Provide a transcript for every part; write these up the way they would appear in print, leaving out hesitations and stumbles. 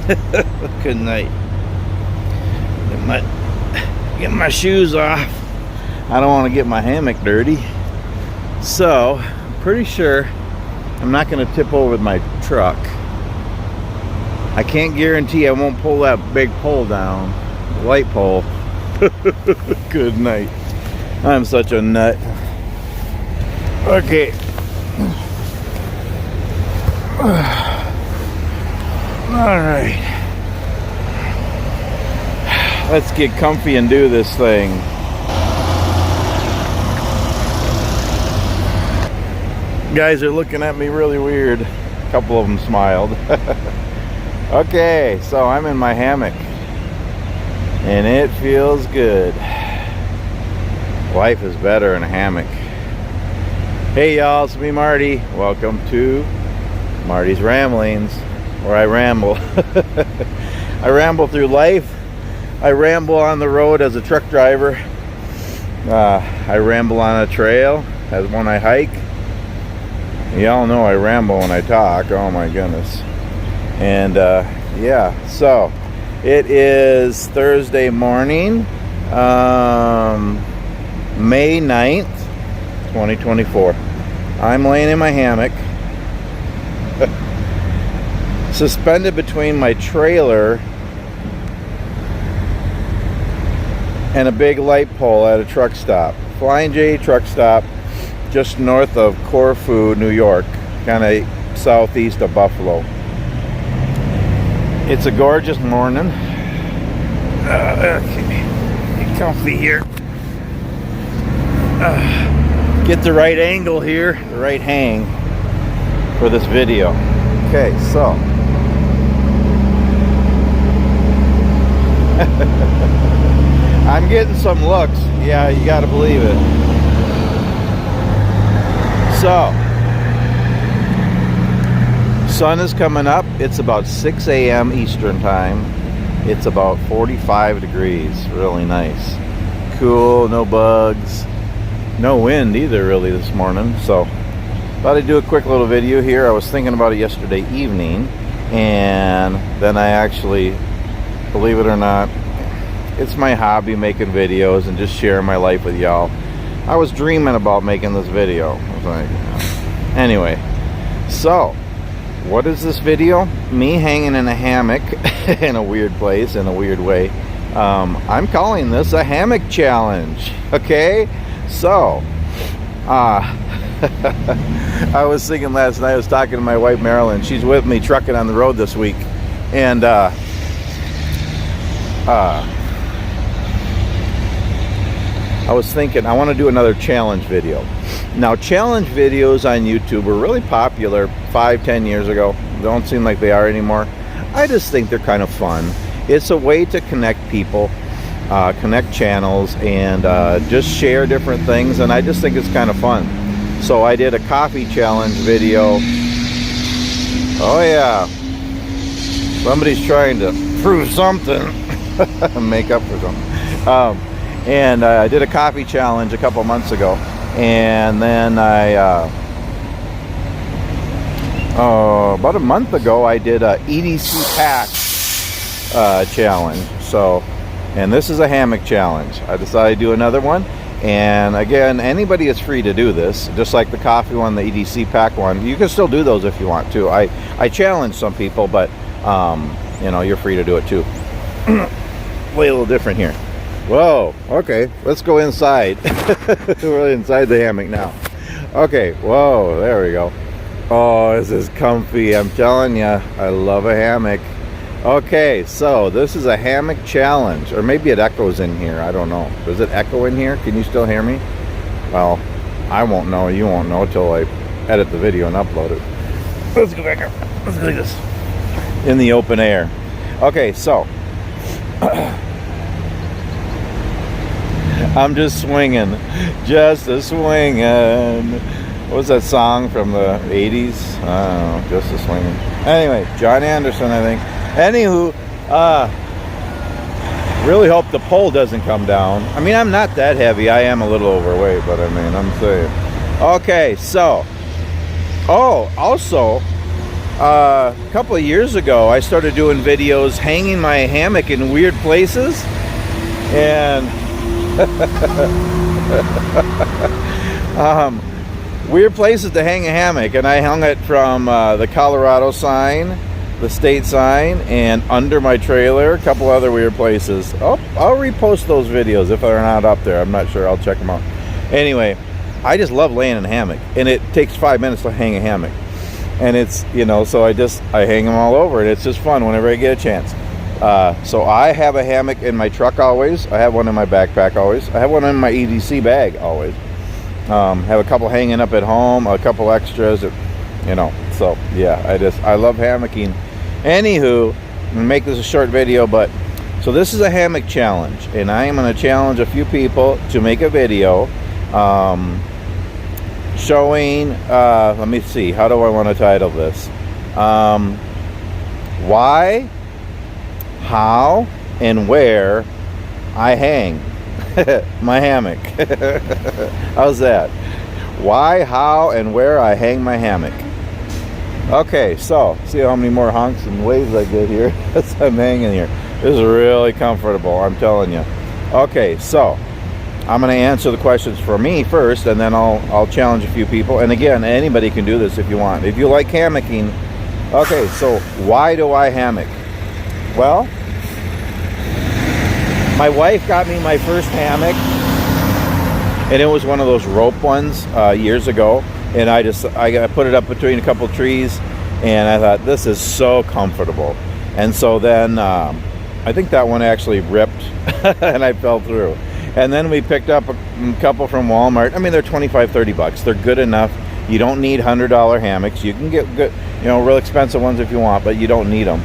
Good night. Get my shoes off. I don't want to get my hammock dirty. So, I'm pretty sure I'm not going to tip over my truck. I can't guarantee I won't pull that big pole down. The light pole. Good night. I'm such a nut. Okay. Alright. Let's get comfy and do this thing. Guys are looking at me really weird. A couple of them smiled. Okay, so I'm in my hammock. And it feels good. Life is better in a hammock. Hey y'all, it's me Marty. Welcome to Martys Ramblings, where I ramble. I ramble through life. I ramble on the road as a truck driver. I ramble on a trail as when I hike. Y'all know I ramble when I talk. Oh my goodness. And yeah, so it is Thursday morning, May 9th, 2024. I'm laying in my hammock, suspended between my trailer and a big light pole at a truck stop. Flying J truck stop just north of Corfu, New York, kind of southeast of Buffalo. It's a gorgeous morning. Okay, get comfy here. Get the right angle here, the right hang for this video. Okay, so I'm getting some looks. Yeah, you gotta believe it. So, sun is coming up. It's about 6 a.m. Eastern time. It's about 45 degrees. Really nice. Cool, no bugs. No wind either really this morning. So, thought I'd do a quick little video here. I was thinking about it yesterday evening. And then I actually, believe it or not, it's my hobby making videos and just sharing my life with y'all. I was dreaming about making this video. I was like, anyway. So, what is this video? Me hanging in a hammock in a weird place, in a weird way. I'm calling this a hammock challenge. Okay? So, I was thinking last night, I was talking to my wife Marilyn. She's with me trucking on the road this week. And, I was thinking, I want to do another challenge video. Now, challenge videos on YouTube were really popular 5-10 years ago. Don't seem like they are anymore. I just think they're kind of fun. It's a way to connect people, connect channels, and just share different things, and I just think it's kind of fun. So I did a coffee challenge video. Oh yeah. Somebody's trying to prove something. Make up for something. And I did a coffee challenge a couple months ago, and then about a month ago I did a EDC pack challenge. So, and this is a hammock challenge. I decided to do another one, and again, anybody is free to do this, just like the coffee one, the EDC pack one. You can still do those if you want to. I challenge some people, but you know, you're free to do it too. Way a little different here. Whoa, okay, let's go inside. We're inside the hammock now. Okay, whoa, there we go. Oh, this is comfy. I'm telling you, I love a hammock. Okay, so this is a hammock challenge. Or maybe it echoes in here, I don't know. Does it echo in here? Can you still hear me? Well, I won't know, you won't know until I edit the video and upload it. Let's go back up. Let's do this. In the open air. Okay, so I'm just swinging, just a swinging. What was that song from the 80s? I don't know, just a swinging. Anyway, John Anderson, I think. Anywho, really hope the pole doesn't come down. I mean, I'm not that heavy. I am a little overweight, but I mean, I'm saying. Okay, so, oh, also, A couple of years ago, I started doing videos hanging my hammock in weird places, and weird places to hang a hammock, and I hung it from the Colorado sign, the state sign, and under my trailer, a couple other weird places. I'll repost those videos if they're not up there. I'm not sure. I'll check them out. Anyway, I just love laying in a hammock, and it takes 5 minutes to hang a hammock. And it's, you know, so I hang them all over, and it's just fun whenever I get a chance. So I have a hammock in my truck always. I have one in my backpack always. I have one in my EDC bag always. Have a couple hanging up at home, a couple extras, you know. So yeah, I love hammocking. Anywho, I'm gonna make this a short video, but so this is a hammock challenge, and I am going to challenge a few people to make a video showing, let me see, how do I want to title this? Why, how, and where I hang my hammock. How's that? Why, how, and where I hang my hammock. Okay, so see how many more honks and waves I get here as I'm hanging here. This is really comfortable, I'm telling you. Okay, so I'm going to answer the questions for me first, and then I'll challenge a few people. And again, anybody can do this if you want. If you like hammocking. Okay, so why do I hammock? Well, my wife got me my first hammock, and it was one of those rope ones years ago. And I put it up between a couple trees, and I thought, this is so comfortable. And so then I think that one actually ripped, and I fell through. And then we picked up a couple from Walmart. I mean, they're $25-$30. They're good enough. You don't need $100 hammocks. You can get good, you know, real expensive ones if you want, but you don't need them.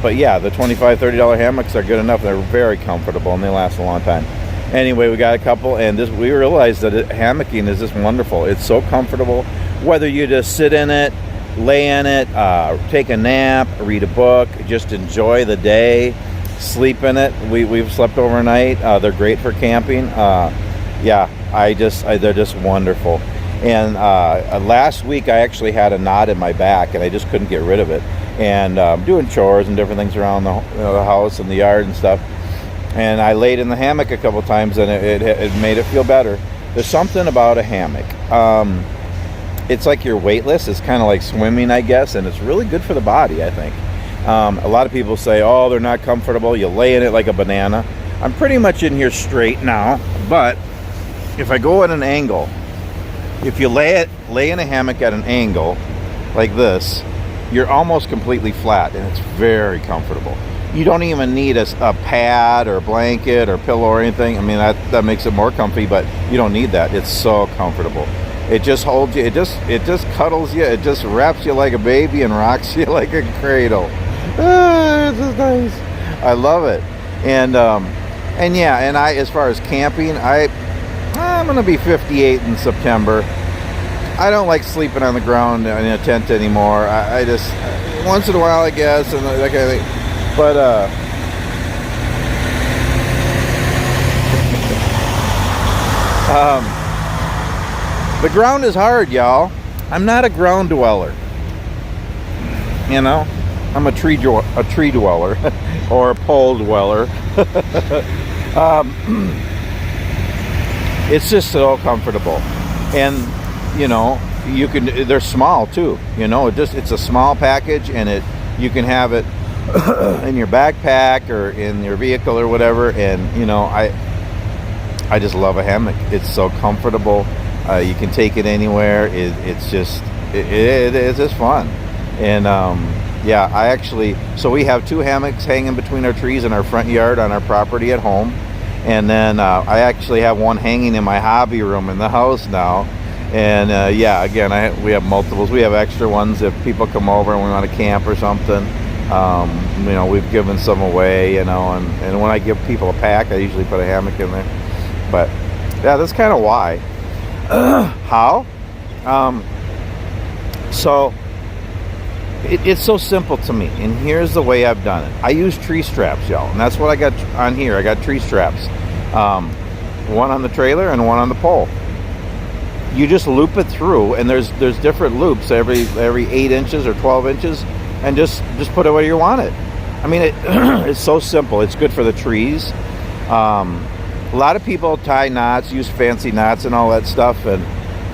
But yeah, the $25-$30 hammocks are good enough. They're very comfortable, and they last a long time. Anyway, we got a couple, and we realized that hammocking is just wonderful. It's so comfortable, whether you just sit in it, lay in it, take a nap, read a book, just enjoy the day. Sleep in it. We've slept overnight. They're great for camping. Yeah, they're just wonderful. And last week I actually had a knot in my back, and I just couldn't get rid of it. And doing chores and different things around the house and the yard and stuff. And I laid in the hammock a couple times, and it made it feel better. There's something about a hammock. It's like you're weightless. It's kind of like swimming, I guess, and it's really good for the body, I think. A lot of people say, oh, they're not comfortable. You lay in it like a banana. I'm pretty much in here straight now, but if I go at an angle, if you lay in a hammock at an angle like this, you're almost completely flat, and it's very comfortable. You don't even need a pad or blanket or pillow or anything. I mean, that makes it more comfy, but you don't need that. It's so comfortable. It just holds you. It just cuddles you. It just wraps you like a baby and rocks you like a cradle. This is nice. I love it. And yeah, and as far as camping, I'm gonna be 58 in September. I don't like sleeping on the ground in a tent anymore. I just once in a while, I guess, and that kind of thing. But the ground is hard, y'all. I'm not a ground dweller. You know, I'm a tree dweller or a pole dweller. It's just so comfortable, and you know, they're small too. You know, it's a small package, and you can have it in your backpack or in your vehicle or whatever. And you know, I just love a hammock. It's so comfortable. You can take it anywhere. It's just fun. And yeah, so we have 2 hammocks hanging between our trees in our front yard on our property at home. And then I actually have one hanging in my hobby room in the house now. And yeah, again, we have multiples. We have extra ones if people come over and we want to camp or something. You know, we've given some away, you know, and when I give people a pack, I usually put a hammock in there. But yeah, that's kind of why. How? So it's so simple to me, and here's the way I've done it. I use tree straps, y'all, and that's what I got on here. I got tree straps, one on the trailer and one on the pole. you just loop it through, and there's different loops every 8 inches or 12 inches, and just put it where you want it. I mean, it's so simple. It's good for the trees. A lot of people tie knots, use fancy knots and all that stuff, and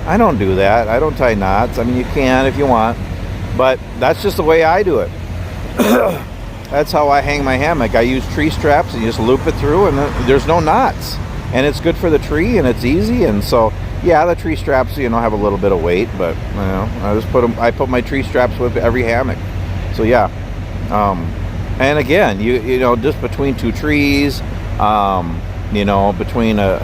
I don't do that. I don't tie knots. I mean, you can if you want, but that's just the way I do it. That's how I hang my hammock. I use tree straps and you just loop it through, and there's no knots, and it's good for the tree, and it's easy. And so, yeah, the tree straps, have a little bit of weight, but I just put them. I put my tree straps with every hammock. So yeah, and again, you know, just between two trees, between a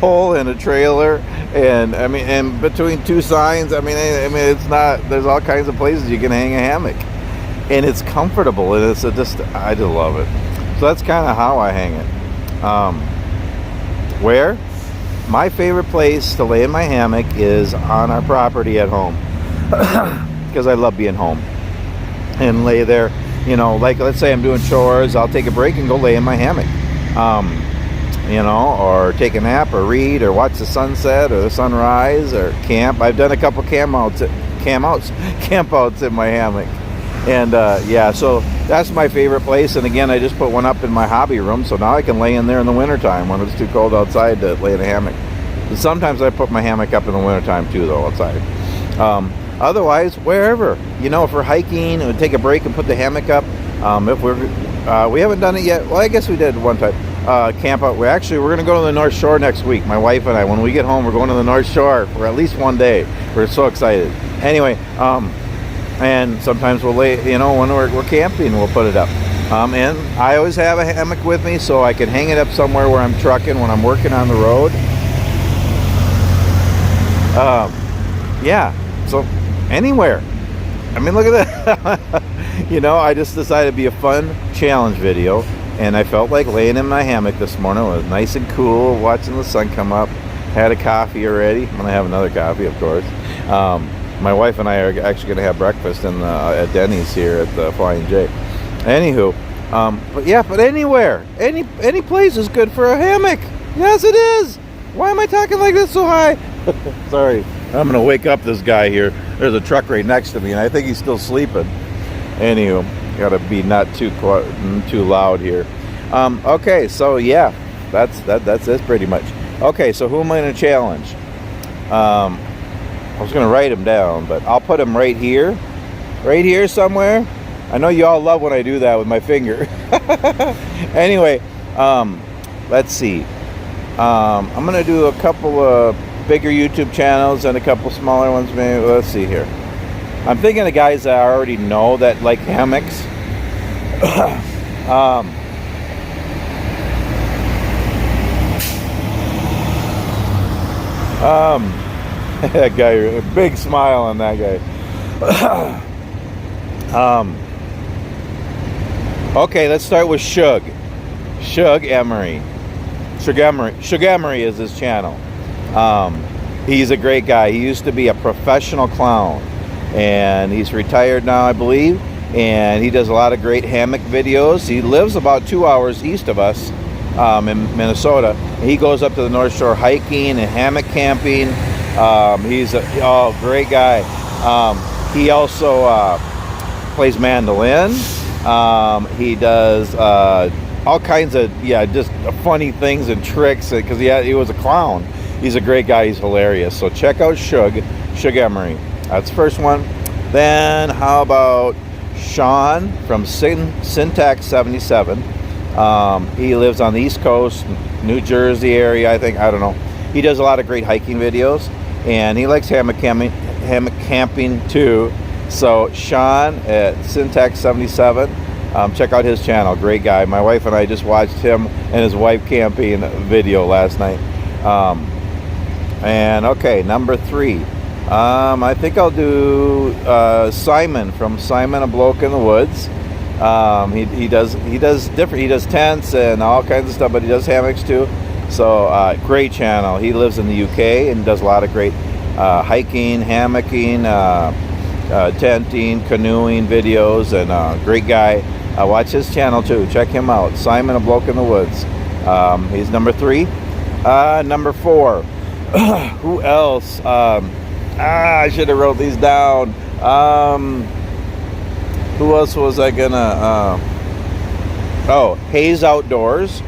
pole and a trailer, and and between two signs. I mean, it's not. There's all kinds of places you can hang a hammock, and it's comfortable, and I just love it. So that's kind of how I hang it. Where? My favorite place to lay in my hammock is on our property at home, because I love being home and lay there. Like let's say I'm doing chores, I'll take a break and go lay in my hammock, or take a nap, or read, or watch the sunset or the sunrise, or camp. I've done a couple camp outs in my hammock, and so that's my favorite place. And again, I just put one up in my hobby room, so now I can lay in there in the wintertime when it's too cold outside to lay in a hammock. And sometimes I put my hammock up in the wintertime too, though, outside. Otherwise, wherever, if we're hiking, we'll take a break and put the hammock up. If we haven't done it yet. Well, I guess we did one time. Camp out. We're going to go to the North Shore next week. My wife and I, when we get home, we're going to the North Shore for at least one day. We're so excited. Anyway, and sometimes we'll lay, when we're camping, we'll put it up. And I always have a hammock with me, so I can hang it up somewhere where I'm trucking when I'm working on the road. So anywhere. Look at that. I just decided to be a fun challenge video, and I felt like laying in my hammock this morning. It was nice and cool, watching the sun come up. Had a coffee already. I'm gonna have another coffee, of course. My wife and I are actually gonna have breakfast at Denny's here at the Flying J. Anywho, but anywhere, any place is good for a hammock. Yes, it is. Why am I talking like this so high? Sorry, I'm gonna wake up this guy here. There's a truck right next to me, and I think he's still sleeping. Anywho, gotta be not too loud here. Okay, so yeah, that's it pretty much. Okay, so who am I gonna challenge? I was gonna write him down, but I'll put him right here somewhere. I know you all love when I do that with my finger. Anyway, let's see. I'm gonna do a couple of bigger YouTube channels and a couple smaller ones, maybe. Let's see here. I'm thinking of guys that I already know that like hammocks. That guy, a big smile on that guy. Okay, let's start with Shug Emery. Shug Emery is his channel. He's a great guy. He used to be a professional clown, and he's retired now, I believe, and he does a lot of great hammock videos. He lives about 2 hours east of us in Minnesota. He goes up to the North Shore hiking and hammock camping. He's a great guy. He also plays mandolin. He does all kinds of just funny things and tricks, because he was a clown. He's a great guy. He's hilarious. So check out Shug Emery. That's the first one. Then how about Sean from Syntax 77? He lives on the East Coast, New Jersey area, I think. I don't know. He does a lot of great hiking videos, and he likes hammock camping too. So Sean at Syntax 77, check out his channel. Great guy. My wife and I just watched him and his wife camping video last night. And okay, number 3. I think I'll do Simon from Simon, a Bloke in the Woods. He does different. He does tents and all kinds of stuff, but he does hammocks too. So great channel. He lives in the UK and does a lot of great hiking, hammocking, tenting, canoeing videos, and great guy. Watch his channel too. Check him out. Simon, a Bloke in the Woods. He's number 3. Number 4. Who else? I should have wrote these down. Who else was I gonna? Oh, Hayes Outdoors.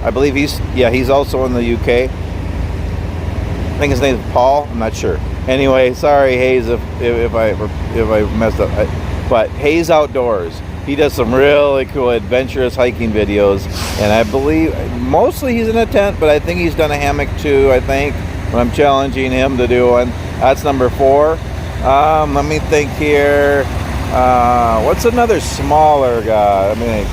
I believe he's also in the UK. I think his name is Paul. I'm not sure. Anyway, sorry Hayes if I messed up. But Hayes Outdoors. He does some really cool adventurous hiking videos, and I believe mostly he's in a tent, but I think he's done a hammock too. I think when I'm challenging him to do one. That's number 4. Let me think here. What's another smaller guy? I mean,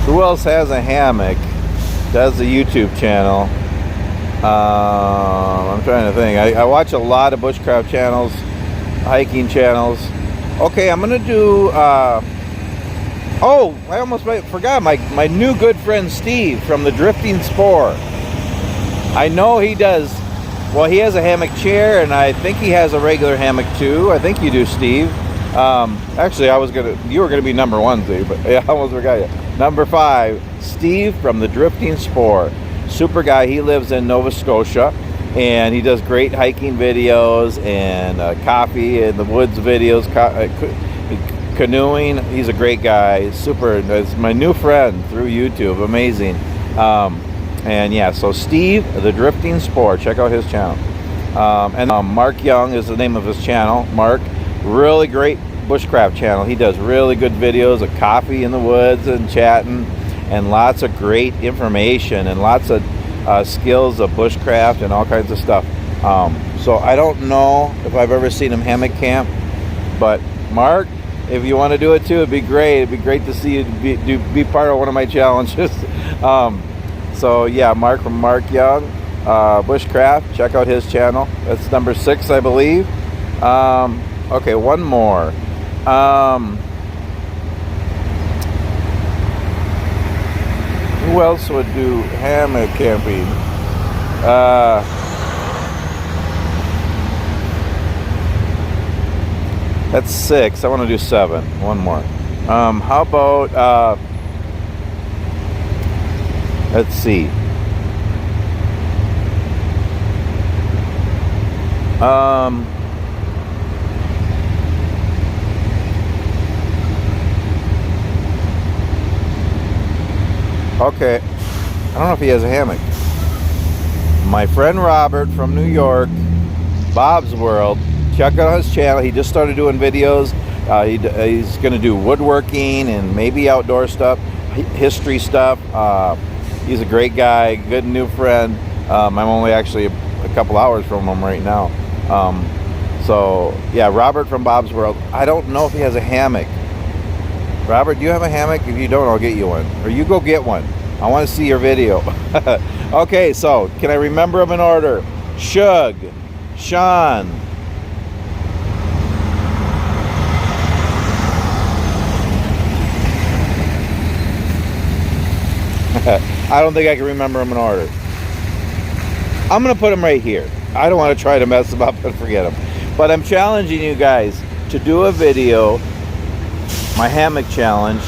who else has a hammock? Does a YouTube channel? I'm trying to think. I watch a lot of bushcraft channels, hiking channels. Okay, I'm gonna do. Oh, I almost forgot my new good friend Steve from the Drifting Spore. I know he does. Well, he has a hammock chair, and I think he has a regular hammock too. I think you do, Steve. Actually, you were gonna be number 1, Steve, but yeah, I almost forgot you. Number 5, Steve from the Drifting Spore. Super guy. He lives in Nova Scotia, and he does great hiking videos and coffee in the woods videos, canoeing. He's a great guy. Super. It's my new friend through YouTube. Amazing. And yeah, so Steve, the Drifting Spore, check out his channel. And Mark Young is the name of his channel. Mark, really great bushcraft channel. He does really good videos of coffee in the woods and chatting, and lots of great information and lots of skills of bushcraft and all kinds of stuff. So I don't know if I've ever seen him hammock camp, but Mark, if you want to do it too, it'd be great. It'd be great to see you be part of one of my challenges. So yeah, Mark from Mark Young, Bushcraft. Check out his channel. That's number 6, I believe. Okay, one more. Who else would do hammock camping? That's 6. I want to do 7. One more. How about let's see. Okay, I don't know if he has a hammock. My friend Robert from New York, Bob's World. Check out his channel. He just started doing videos. He's going to do woodworking and maybe outdoor stuff, history stuff. He's a great guy, good new friend. I'm only actually a couple hours from him right now. So yeah, Robert from Bob's World. I don't know if he has a hammock. Robert, do you have a hammock? If you don't, I'll get you one. Or you go get one. I want to see your video. Okay, so can I remember them in order? Shug, Sean, I don't think I can remember them in order. I'm going to put them right here. I don't want to try to mess them up and forget them. But I'm challenging you guys to do a video, my hammock challenge.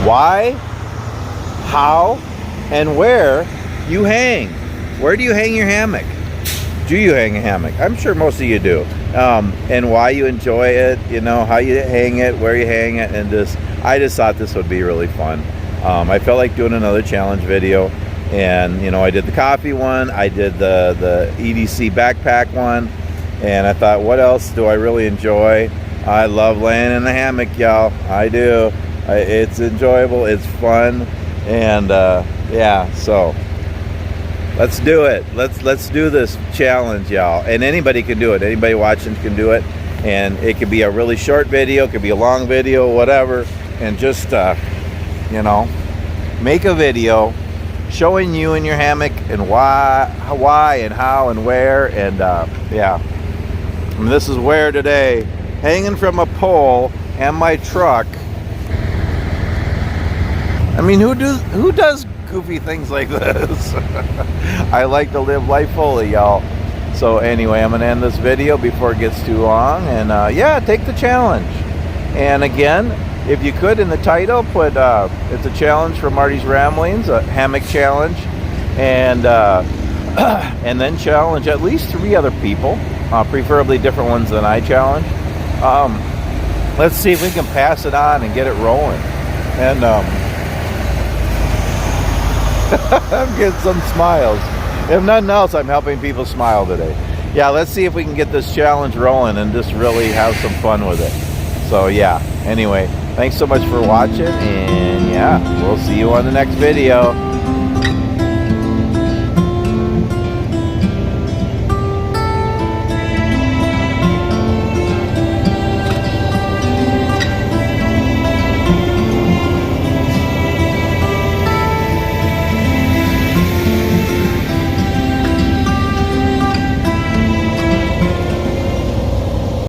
Why, how, and where you hang. Where do you hang your hammock? Do you hang a hammock? I'm sure most of you do. And why you enjoy it, you know, how you hang it, where you hang it, and I just thought this would be really fun. I felt like doing another challenge video, and you know, I did the coffee one, I did the EDC backpack one, and I thought, what else do I really enjoy? I love laying in the hammock, y'all. I do. It's enjoyable, it's fun, and yeah, so let's do it. Let's do this challenge, y'all. And anybody can do it. Anybody watching can do it, and it could be a really short video, it could be a long video, whatever, and just you know, make a video showing you in your hammock and why and how and where, and yeah. And this is where today, hanging from a pole and my truck. I mean, who does goofy things like this? I like to live life fully, y'all. So anyway, I'm gonna end this video before it gets too long, and yeah, take the challenge. And again, if you could, in the title, put it's a challenge for Martys Ramblings, a hammock challenge, and and then challenge at least 3 other people, preferably different ones than I challenge. Let's see if we can pass it on and get it rolling. And I'm getting some smiles. If nothing else, I'm helping people smile today. Yeah, let's see if we can get this challenge rolling and just really have some fun with it. So yeah, anyway, thanks so much for watching, and yeah, we'll see you on the next video.